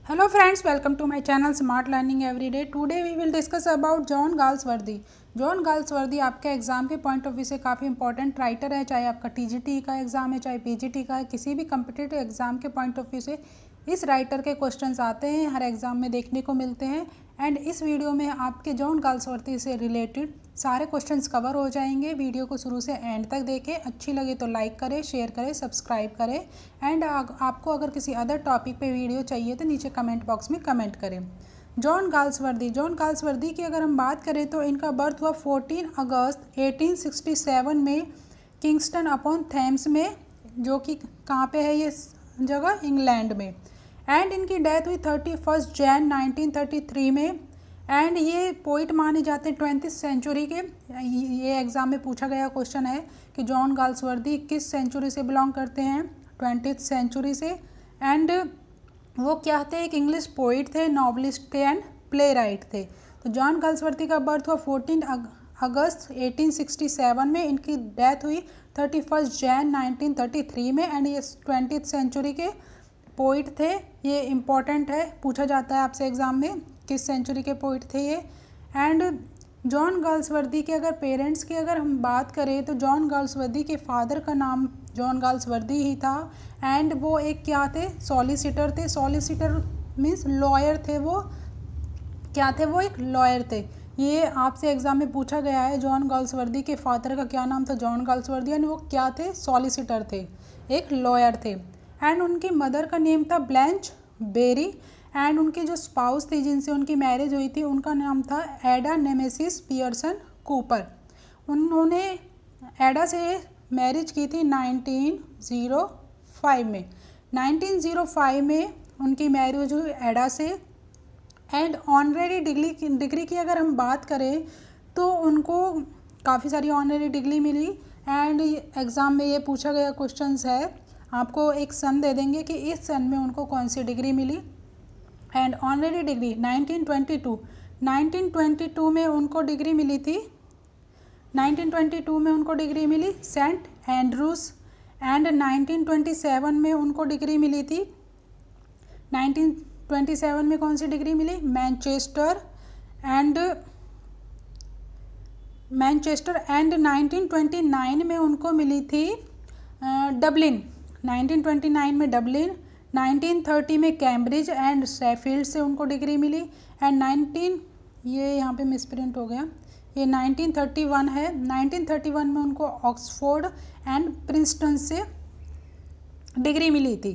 Hello friends, welcome to my channel Smart Learning Everyday. Today we will discuss about John Galsworthy. John Galsworthy आपके exam के point of view से काफ़ी important writer है, चाहे आपका TGT का exam है, चाहे पीजीटी का है, किसी भी कम्पिटिटिव एग्जाम के पॉइंट ऑफ व्यू से इस राइटर के क्वेश्चंस आते हैं, हर एग्जाम में देखने को मिलते हैं। एंड इस वीडियो में आपके जॉन गाल्सवर्दी से रिलेटेड सारे क्वेश्चंस कवर हो जाएंगे। वीडियो को शुरू से एंड तक देखें, अच्छी लगे तो लाइक करें, शेयर करें, सब्सक्राइब करें। एंड आपको अगर किसी अदर टॉपिक पे वीडियो चाहिए तो नीचे कमेंट बॉक्स में कमेंट करें। जॉन गाल्सवर्दी की अगर हम बात करें तो इनका बर्थ हुआ 14 अगस्त 1867 में किंगस्टन अपॉन थेम्स में, जो कि कहाँ पे है ये जगह, इंग्लैंड में। एंड इनकी डेथ हुई 31 जैन 1933 में। एंड ये पोइट माने जाते हैं 20th सेंचुरी के। ये एग्ज़ाम में पूछा गया क्वेश्चन है कि जॉन गाल्सवर्दी किस सेंचुरी से बिलोंग करते हैं, 20th सेंचुरी से। एंड वो क्या थे, एक इंग्लिश पोइट थे, नॉवलिस्ट थे एंड प्ले राइट थे। तो जॉन गाल्सवर्दी का बर्थ हुआ 14 अगस्त 1867 में, इनकी डेथ हुई 31 जैन 1933 में। एंड ये 20th सेंचुरी के पोइट थे। ये इम्पॉर्टेंट है, पूछा जाता है आपसे एग्ज़ाम में किस सेंचुरी के पोइट थे ये। एंड जॉन गाल्सवर्दी के अगर पेरेंट्स की अगर हम बात करें तो जॉन गाल्सवर्दी के फादर का नाम जॉन गाल्सवर्दी ही था। एंड वो एक क्या थे, सॉलिसिटर थे। सॉलिसिटर मीन्स लॉयर थे। वो क्या थे, वो एक लॉयर थे। ये आपसे एग्जाम में पूछा गया है, जॉन गाल्सवर्दी के फादर का क्या नाम था, जॉन गाल्सवर्दी, एंड वो क्या थे, सॉलिसिटर थे, एक लॉयर थे। एंड उनकी मदर का नेम था ब्लैंच बेरी। एंड उनकी जो स्पाउस थी जिनसे उनकी मैरिज हुई थी, उनका नाम था एडा नेमेसिस पियर्सन कूपर। उन्होंने एडा से मैरिज की थी 1905 में। 1905 में उनकी मैरिज हुई एडा से। एंड ऑनरेरी डिग्री की अगर हम बात करें तो उनको काफ़ी सारी ऑनरेरी डिग्री मिली। एंड एग्ज़ाम में ये पूछा गया क्वेश्चंस है, आपको एक सन दे देंगे कि इस सन में उनको कौन सी डिग्री मिली। एंड ऑनरेरी डिग्री 1922 में उनको डिग्री मिली थी। 1922 में उनको डिग्री मिली सेंट एंड्रूस। एंड 1927 में उनको डिग्री मिली थी, 1927 में कौन सी डिग्री मिली, मैनचेस्टर। एंड 1929 में उनको मिली थी डबलिन। 1929 में डबलिन। 1930 में कैम्ब्रिज एंड शेफील्ड से उनको डिग्री मिली। एंड ये यहाँ पे मिसप्रिंट हो गया, ये 1931 है। 1931 में उनको ऑक्सफोर्ड एंड प्रिंसटन से डिग्री मिली थी।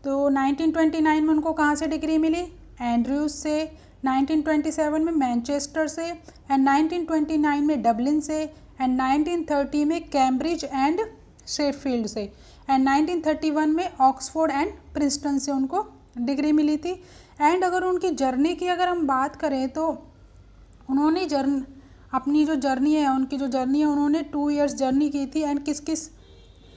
तो 1929 में उनको कहाँ से डिग्री मिली, एंड्रयूज से। 1927 में मैनचेस्टर से। एंड 1929 में डबलिन से। एंड 1930 में कैम्ब्रिज एंड शेफील्ड से। एंड 1931 में ऑक्सफोर्ड एंड प्रिंसटन से उनको डिग्री मिली थी। एंड अगर उनकी जर्नी की अगर हम बात करें तो उन्होंने अपनी जो जर्नी है, उन्होंने 2 इयर्स जर्नी की थी। एंड किस किस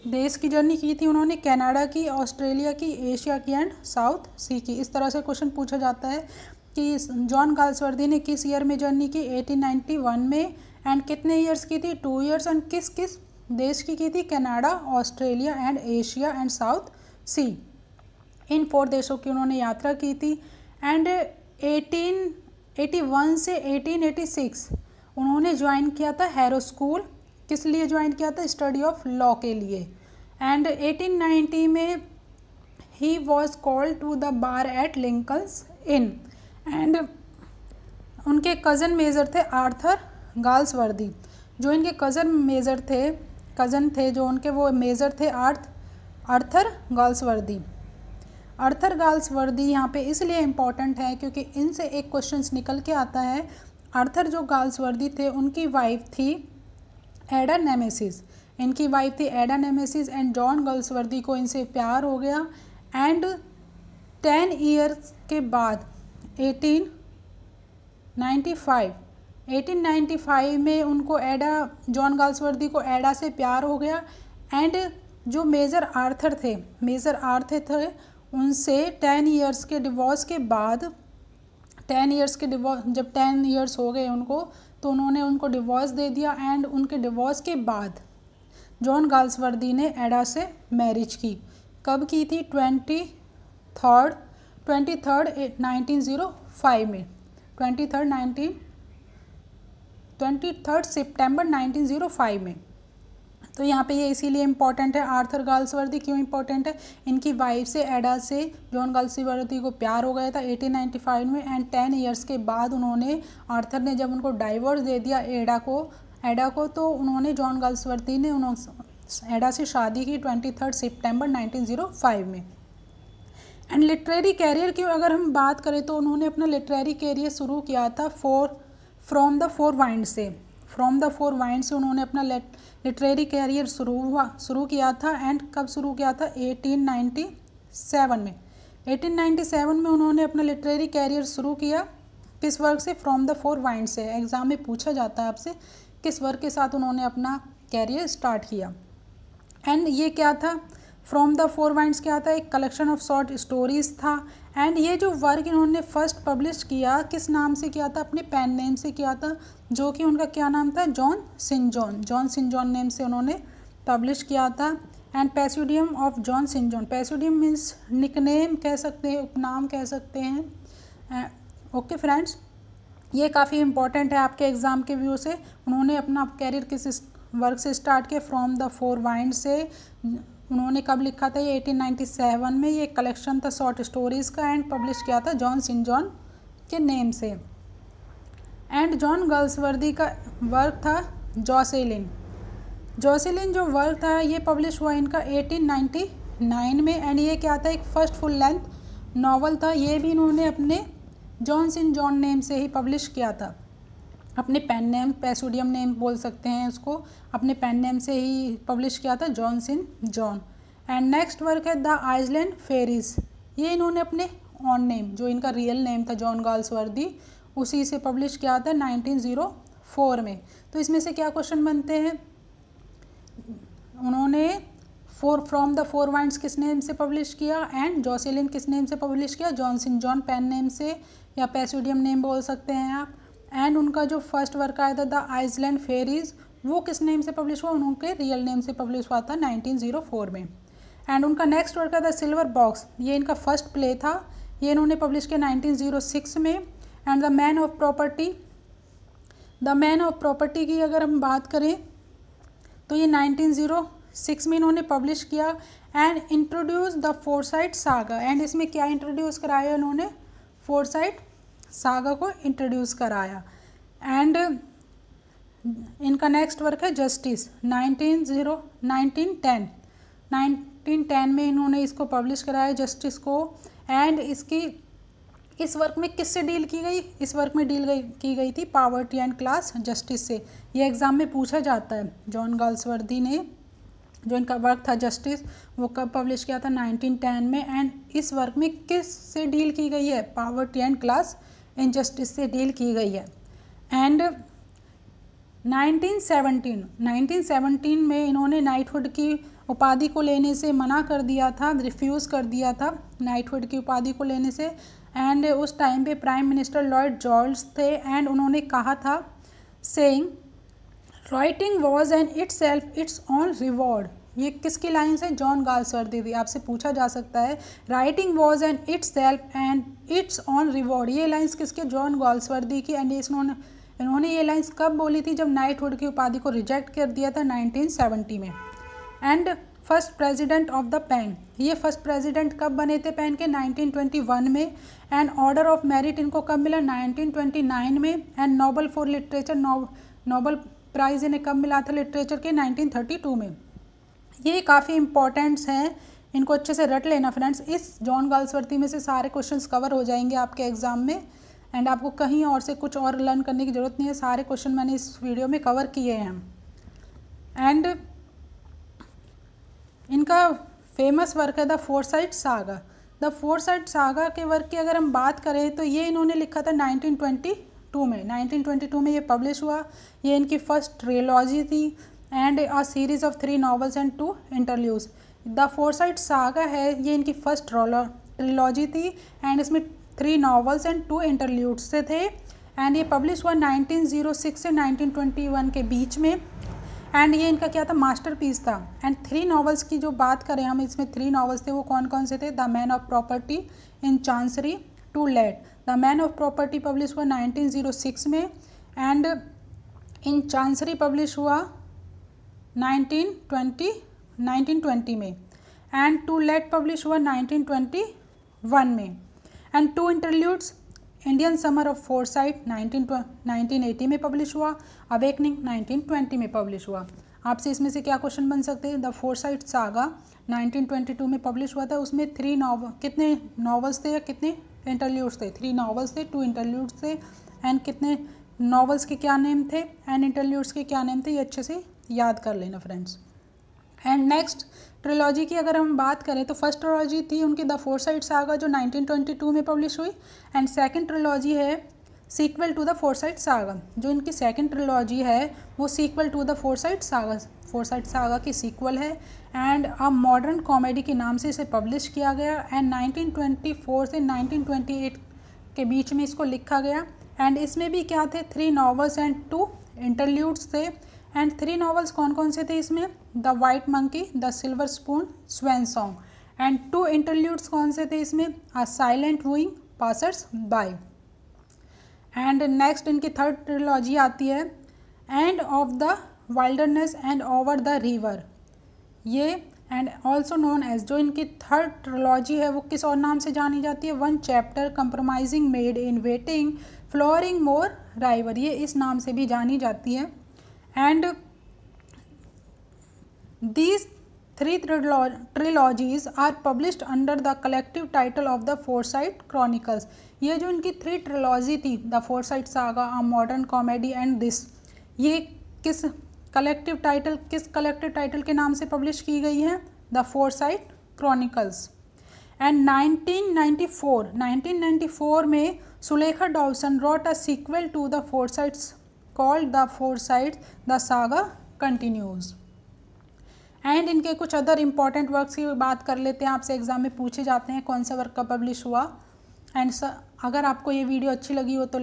देश की जर्नी की थी उन्होंने, कनाडा की, ऑस्ट्रेलिया की, एशिया की एंड साउथ सी की। इस तरह से क्वेश्चन पूछा जाता है कि जॉन गाल्सवर्दी ने किस ईयर में जर्नी की, 1891 में। एंड कितने ईयर्स की थी, 2 इयर्स। एंड किस किस देश की थी, Canada, Australia and Asia and South Sea. इन 4 देशों की उन्होंने यात्रा की थी। एंड 1881 से 1886 उन्होंने ज्वाइन किया था हैरो स्कूल। किस लिए ज्वाइन किया था, स्टडी ऑफ लॉ के लिए। एंड 1890 में ही was called to the bar at Lincoln's Inn. And उनके कज़न मेजर थे आर्थर गाल्सवर्दी। जो इनके कज़न थे जो उनके, वो मेजर थे आर्थर गाल्सवर्दी। आर्थर गाल्सवर्दी यहाँ पे इसलिए इम्पॉर्टेंट है क्योंकि इनसे एक क्वेश्चंस निकल के आता है। आर्थर जो गाल्सवर्दी थे उनकी वाइफ थी एडा नेमेसिस। इनकी वाइफ थी एडा नेमेसिस। एंड जॉन गाल्सवर्दी को इनसे प्यार हो गया। एंड 10 ईयर्स के बाद 1895 में उनको जॉन गाल्सवर्दी को एडा से प्यार हो गया। एंड जो मेजर आर्थर थे उनसे 10 ईयर्स के डिवोर्स के बाद, जब 10 ईयर्स हो गए उनको, तो उन्होंने उनको डिवोर्स दे दिया। एंड उनके डिवोर्स के बाद जॉन गाल्सवर्दी ने एडा से मैरिज की। कब की थी, 23 1905 में, 23 सितंबर 1905 में। तो यहाँ पे ये इसीलिए इम्पॉर्टेंट है। आर्थर गाल्सवर्दी क्यों इम्पॉर्टेंट है? इनकी वाइफ से, एडा से, जॉन गाल्सवर्दी को प्यार हो गया था 1895 में, एंड 10 ईयर्स के बाद उन्होंने, आर्थर ने जब उनको डाइवोर्स दे दिया एडा को, तो उन्होंने, जॉन गाल्सवर्दी ने एडा से शादी की 23 सितंबर 1905 में। एंड लिटरेरी कैरियर की अगर हम बात करें तो उन्होंने अपना लिटरेरी कैरियर शुरू किया था फ्रॉम द फोर वाइंड्स से उन्होंने अपना लिटरेरी कैरियर शुरू किया था। एंड कब शुरू किया था? 1897 में। 1897 में उन्होंने अपना लिटरेरी कैरियर शुरू किया। किस वर्क से? फ्रॉम द फोर वाइंड्स से। एग्जाम में पूछा जाता है आपसे किस वर्क के साथ उन्होंने अपना कैरियर स्टार्ट किया। एंड ये क्या था? फ्रॉम द फोर वाइंड्स क्या था? एक कलेक्शन ऑफ शॉर्ट स्टोरीज था। एंड ये जो वर्क इन्होंने फर्स्ट पब्लिश किया किस नाम से किया था? अपने पेन नेम से किया था, जो कि उनका क्या नाम था? जॉन सिन जॉन नेम से उन्होंने पब्लिश किया था। And pseudonym of John Sinjohn, pseudonym means nickname कह सकते हैं, उपनाम कह सकते हैं। ओके फ्रेंड्स, ये काफ़ी इंपॉर्टेंट है आपके एग्ज़ाम के व्यू से। उन्होंने अपना कैरियर किस वर्क से स्टार्ट किया? फ्रॉम द फोर वाइंड से। उन्होंने कब लिखा था? ये 1897 में। ये कलेक्शन था शॉर्ट स्टोरीज़ का, एंड पब्लिश किया था जॉन सिन जॉन के नेम से। एंड जॉन गाल्सवर्दी का वर्क था जोसेलिन जो वर्क था ये पब्लिश हुआ इनका 1899 में। एंड ये क्या था? एक फर्स्ट फुल लेंथ नॉवल था। ये भी इन्होंने अपने जॉन सिन जॉन नेम से ही पब्लिश किया था, अपने पेन नेम, पैसिडियम नेम बोल सकते हैं उसको, अपने पेन नेम से ही पब्लिश किया था John Sinjohn. And next work है द आइसलैंड फेरीज। ये इन्होंने अपने ऑन नेम, जो इनका रियल नेम था जॉन गाल्सवर्दी, उसी से पब्लिश किया था 1904 में। तो इसमें से क्या क्वेश्चन बनते हैं? उन्होंने फ्रॉम द फोर वाइंड्स किस नेम से पब्लिश किया, एंड जोसेलिन किस नेम से पब्लिश किया? जॉन सिन जॉन पेन नेम से, या पैसिडियम नेम बोल सकते हैं आप। एंड उनका जो फर्स्ट वर्क आया था द आइसलैंड फेरीज, वो किस नेम से पब्लिश हुआ? उनके रियल नेम से पब्लिश हुआ था 1904 में। एंड उनका नेक्स्ट वर्क है द सिल्वर बॉक्स। ये इनका फर्स्ट प्ले था, ये इन्होंने पब्लिश किया 1906 में। And the man of property की अगर हम बात करें तो ये 1906 में इन्होंने पब्लिश किया। And introduce the Forsyte saga. And इसमें क्या इंट्रोड्यूस कराया इन्होंने? फोरसाइट सागा को इंट्रोड्यूस कराया। एंड इनका नेक्स्ट वर्क है जस्टिस, 1910 में इन्होंने इसको पब्लिश कराया जस्टिस को। एंड इस वर्क में किससे डील की गई? इस वर्क में की गई थी पॉवर्टी एंड क्लास जस्टिस से। ये एग्ज़ाम में पूछा जाता है। जॉन गाल्सवर्दी ने जो इनका वर्क था जस्टिस, वो कब पब्लिश किया था? 1910 में। एंड इस वर्क में किस से डील की गई है? पॉवर्टी एंड क्लास इनजस्टिस से डील की गई है। एंड 1917 में इन्होंने नाइटहुड की उपाधि को लेने से मना कर दिया था, रिफ्यूज़ कर दिया था नाइटहुड की उपाधि को लेने से। एंड उस टाइम पे प्राइम मिनिस्टर लॉर्ड जॉर्ज थे। एंड उन्होंने कहा था saying writing was an itself it's on reward. ये किसकी लाइन्स है? जॉन गाल्सवर्दी थी। आपसे पूछा जा सकता है writing was an itself and it's on reward, ये लाइन्स किसके? जॉन गाल्सवर्दी की। एंड इन्होंने ये लाइन्स कब बोली थी? जब नाइटहुड की उपाधि को रिजेक्ट कर दिया था 1970 में। And first president of the PEN, ये फर्स्ट प्रेसिडेंट कब बने थे पेन के? 1921 में। एंड ऑर्डर ऑफ मेरिट इनको कब मिला? 1929 में। And Nobel for literature, Nobel prize इन्हें कब मिला था लिटरेचर के? 1932 में। ये काफ़ी इंपॉर्टेंट्स हैं, इनको अच्छे से रट लेना फ्रेंड्स। इस जॉन गाल्सवर्दी में से सारे क्वेश्चंस कवर हो जाएंगे आपके एग्ज़ाम में। एंड आपको कहीं और से कुछ और लर्न करने की ज़रूरत नहीं है, सारे क्वेश्चन मैंने इस वीडियो में कवर किए हैं। एंड इनका फेमस वर्क है the Forsyte saga. The Forsyte saga के वर्क की अगर हम बात करें तो ये इन्होंने लिखा था 1922 में। 1922 में ये पब्लिश हुआ। ये इनकी फर्स्ट ट्रिलॉजी थी। And a series of 3 novels and 2 interludes. The Forsyte saga है, ये इनकी फर्स्ट ट्रिलॉजी थी। एंड इसमें 3 नॉवेल्स एंड 2 इंटरल्यूड्स से थे। एंड ये पब्लिश हुआ 1906 से 1921 के बीच में। एंड ये इनका क्या था, मास्टरपीस था। एंड 3 नॉवेल्स की जो बात करें हम, इसमें 3 नॉवेल्स थे, वो कौन कौन से थे? The man of property, in chancery, to let. The man of property publish हुआ 1906 में एंड इन चांसरी पब्लिश हुआ 1920 में एंड टू लेट पब्लिश हुआ 1921 में। And two interludes, Indian summer of Forsyte 1980 में पब्लिश हुआ, अवेकनिंग 1920 में पब्लिश हुआ। आपसे इसमें से क्या क्वेश्चन बन सकते हैं? द फोरसाइट सागा 1922 में पब्लिश हुआ था, उसमें कितने नॉवेल्स थे या कितने इंटरल्यूड्स थे? 3 नॉवेल्स थे, 2 इंटरल्यूड्स थे। एंड कितने नॉवेल्स के क्या नेम थे एंड इंटरल्यूड्स के क्या नेम थे, ये अच्छे से याद कर लेना फ्रेंड्स। एंड नेक्स्ट ट्रिलॉजी की अगर हम बात करें तो फर्स्ट ट्रिलॉजी थी उनकी द फोरसाइट सागा जो 1922 में पब्लिश हुई एंड सेकंड ट्रिलॉजी है sequel to the Forsyte saga. जो इनकी सेकंड ट्रिलॉजी है वो sequel to the Forsyte saga की सीक्वल है एंड अ मॉडर्न कॉमेडी के नाम से इसे पब्लिश किया गया एंड 1924 से 1928 के बीच में इसको लिखा गया। एंड इसमें भी क्या थे? 3 नॉवेल्स एंड 2 इंटरल्यूड्स थे। एंड 3 नॉवेल्स कौन कौन से थे इसमें? The white monkey, the silver spoon, swan song. And 2 interludes कौन से थे इसमें? A silent wooing, passers by. And next इनकी थर्ड ट्रिलॉजी आती है and of the wilderness and over the river. ये एंड ऑल्सो नोन एज, जो इनकी थर्ड ट्रिलॉजी है वो किस और नाम से जानी जाती है? 1 chapter compromising made in waiting, flooring मोर राइवर, ये इस नाम से भी जानी जाती है। And these 3 trilogies are published under the collective title of the Forsyte Chronicles। ये जो इनकी 3 ट्रिलॉजी थी, the Forsyte saga, a modern comedy and this, ये किस कलेक्टिव टाइटल के नाम से पब्लिश की गई है? The foresight chronicles. एंड 1994 में Sulekha Dolson wrote a sequel to the Forsytes called the Forsytes the saga continues. And इनके कुछ अदर इंपॉर्टेंट वर्क्स की बात कर लेते हैं, आपसे एग्जाम में पूछे जाते हैं कौन सा वर्क का पब्लिश हुआ। एंड अगर आपको ये वीडियो अच्छी लगी हो तो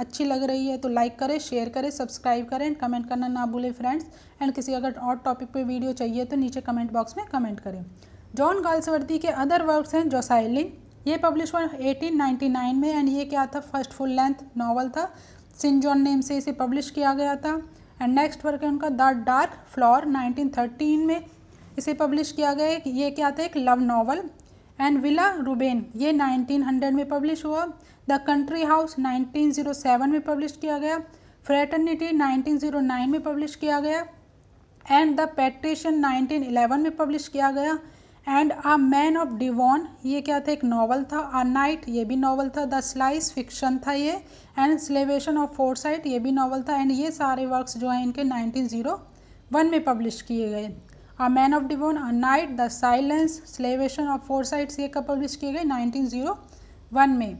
अच्छी लग रही है तो लाइक करें, शेयर करें, सब्सक्राइब करें एंड कमेंट करना ना भूलें फ्रेंड्स। एंड किसी अगर और टॉपिक पे वीडियो चाहिए तो नीचे कमेंट बॉक्स में कमेंट करें। जॉन गाल्सवर्दी के अदर वर्क्स हैं जोसाइलिन, ये पब्लिश हुआ 1899 में एंड ये क्या था? फर्स्ट फुल लेंथ नॉवल था, सिन जॉन नेम से इसे पब्लिश किया गया था। एंड नेक्स्ट वर्क है उनका द डार्क फ्लोर 1913 में इसे पब्लिश किया गया है, ये क्या था? एक love novel. And Villa Rubein, ये 1900 में पब्लिश हुआ। द कंट्री हाउस 1907 में पब्लिश किया गया। फ्रेटर्निटी 1909 में पब्लिश किया गया एंड द पेट्रिशन 1911 में पब्लिश किया गया। And a man of Devon, ये क्या था? एक नॉवल था। अ नाइट, ये भी नॉवल था। द स्लाइस, फिक्शन था ये। एंड स्लेवेशन ऑफ फोरसाइट, ये भी नॉवल था। एंड ये सारे वर्क्स जो हैं इनके 1901 में पब्लिश किए गए। A man of Devon, a knight, the silence, salvation of Forsytes, ये कब पब्लिश किए गए? 1901 में।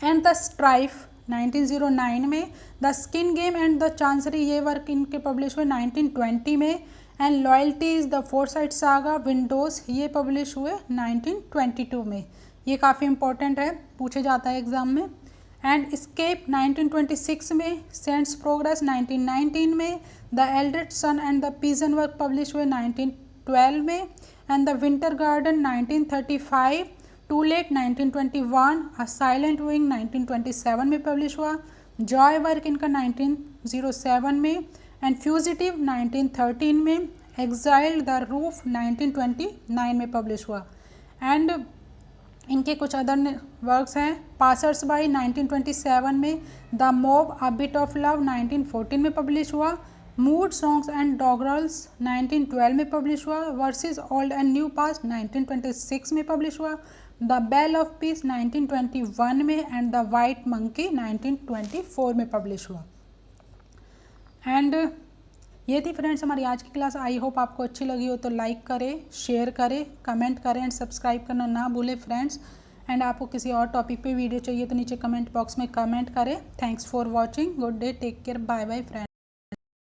एंड द स्ट्राइफ 1909 में। The skin game and the chancery, ये वर्क इनके पब्लिश हुए 1920 में। And loyalties, the Forsyte saga, Windows, ये पब्लिश हुए 1922 में। ये काफ़ी इंपॉर्टेंट है, पूछे जाता है एग्जाम में। एंड स्केप 1926 में। सेंट्स प्रोग्रेस 1919 में। The eldest son and the pigeon work publish हुए 1912 में। And the winter garden 1935। Too late 1921। A silent wing 1927 में पब्लिश हुआ। जॉय वर्क इनका 1907 में। एंड फ्यूजिटिव 1913 में। एग्जाइल्ड द रूफ 1929 में पब्लिश हुआ। एंड इनके कुछ अदर वर्क्स हैं। पासर्स बाई 1927 में। The mob, a bit of love 1914 में पब्लिश हुआ। मूड सॉन्ग्स एंड डॉगरल्स 1912 में पब्लिश हुआ। Versus old and new past 1926 में पब्लिश हुआ। द बेल ऑफ पीस 1921 में। एंड द वाइट मंकी 1924 में पब्लिश हुआ। एंड ये थी फ्रेंड्स हमारी आज की क्लास। आई होप आपको अच्छी लगी हो तो लाइक करें, शेयर करें, कमेंट करें एंड सब्सक्राइब करना ना भूलें फ्रेंड्स। एंड आपको किसी और टॉपिक पे वीडियो चाहिए तो नीचे कमेंट बॉक्स में कमेंट करें। Thanks for watching, good day, take care, bye bye friends.